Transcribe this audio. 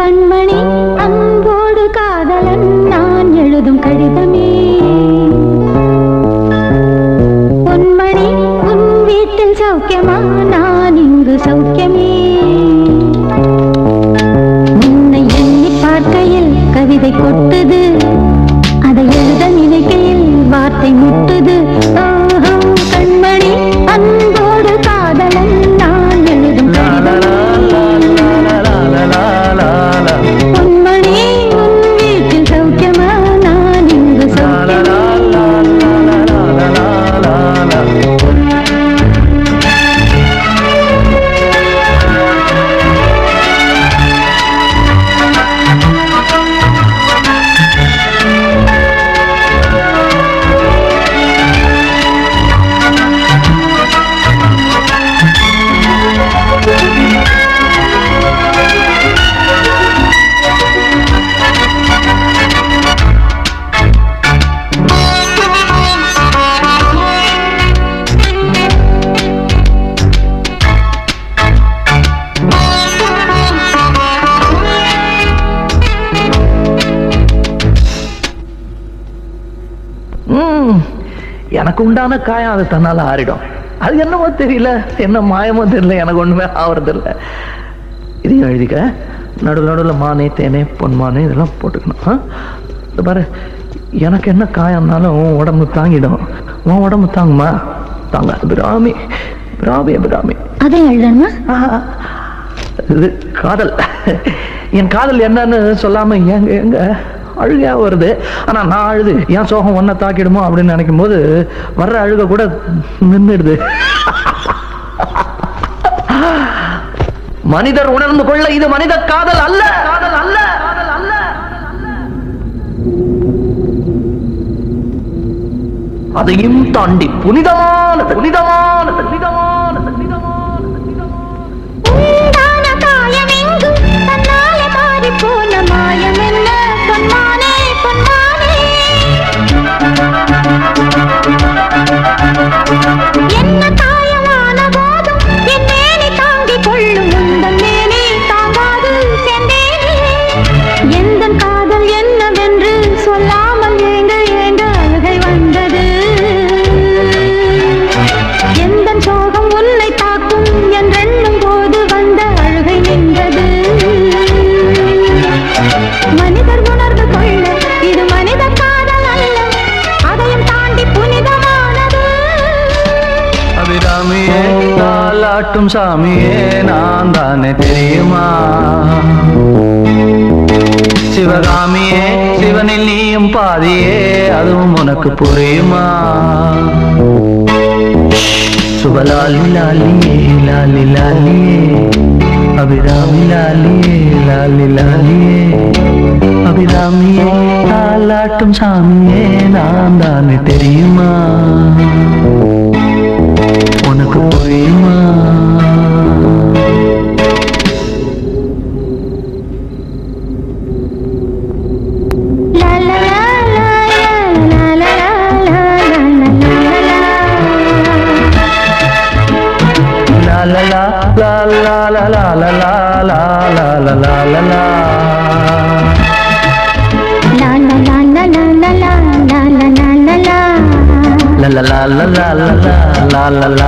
கண்மணி அன்போடு காதலன் நான் எழுதும் கடிதமே. பொன்மணி உன் வீட்டில் சௌக்கியமா, நான் இங்கு சௌக்கியமே. உன்னை எண்ணி பார்க்கையில் கவிதை கொட்டுது, அதை எழுத நினைக்கையில் வார்த்தை முட்டுது. கண்மணி அன்போடு காதலன் நான் எழுதும் கடிதமே. பொன்மணி உன் வீட்டில் சௌக்கியமா, நான் இங்கு சௌக்கியமே. எனக்கு உண்டான காயம் அது தன்னால ஆறிடும். அது என்னமோ தெரியல, என்ன மாயமோ தெரியல, எனக்கு ஒண்ணுமே ஆவறதில்லை. இதையும் எழுதிக்க. நடுவில் நடுவில் மானே தேனே பொன்மானே இதெல்லாம் போட்டுக்கணும். பாரு, எனக்கு என்ன காயம்னாலும் உன் உடம்பு தாங்கிடும். உன் உடம்பு தாங்குமா? தாங்க. பிராமி பிராமி பிராமி. அதை எழுதணுமா? இது காதல். என் காதல் என்னன்னு சொல்லாம எங்க எங்க அழுகையா வருது. ஆனா நான் அழுது என் சோகம் ஒன்ன தாக்கிடுமோ அப்படின்னு நினைக்கும் போது வர்ற அழுக கூட நின்றுடுது. மனிதர் உணர்ந்து கொள்ள இது மனித காதல் அல்ல, காதல் அல்ல, காதல் அல்ல. அதையும் தாண்டி புனிதமானது, புனிதமானது, புனிதமானது, புனிதமானது. உண்டான காயம் எங்கு தன்னாலே மாறி போன மாயம் என்ன? பொன்மானே பொன்மானே, என்ன காயமான போதும் என் மேனி தாங்கிக் கொள்ளும், உந்தன் மேனி தாங்காது சென்றேனே. எந்தன் காதல் என்னவென்று சொல்லாமல் ஏங்க ஏங்க அழுகை வந்தது. எந்தன் சோகம் உன்னை தாக்கும் என்றெண்ணும் போது வந்த அழுகை நின்றது. மனிதர் உணர்ந்து கொள்ள இது மனித காதல் அல்ல, அதையும் தாண்டி புனிதமானது. அபிராமியே தாலாட்டும் சாமியே நான் தானே தெரியுமா? சிவகாமியே சிவனில் நீயும் பாதியே, அதுவும் உனக்கு புரியுமா? சுபலாலி லாலியே லாலி லாலியே, அபிராமி லாலியே லாலி லாலியே. அபிராமியே தாலாட்டும் சாமியே நான் தானே தெரியுமா? உனக்கு புரியுமா? La la la la la la la la la la la la la la. La la la la la la la la la la la la. La la la la la la la la la la.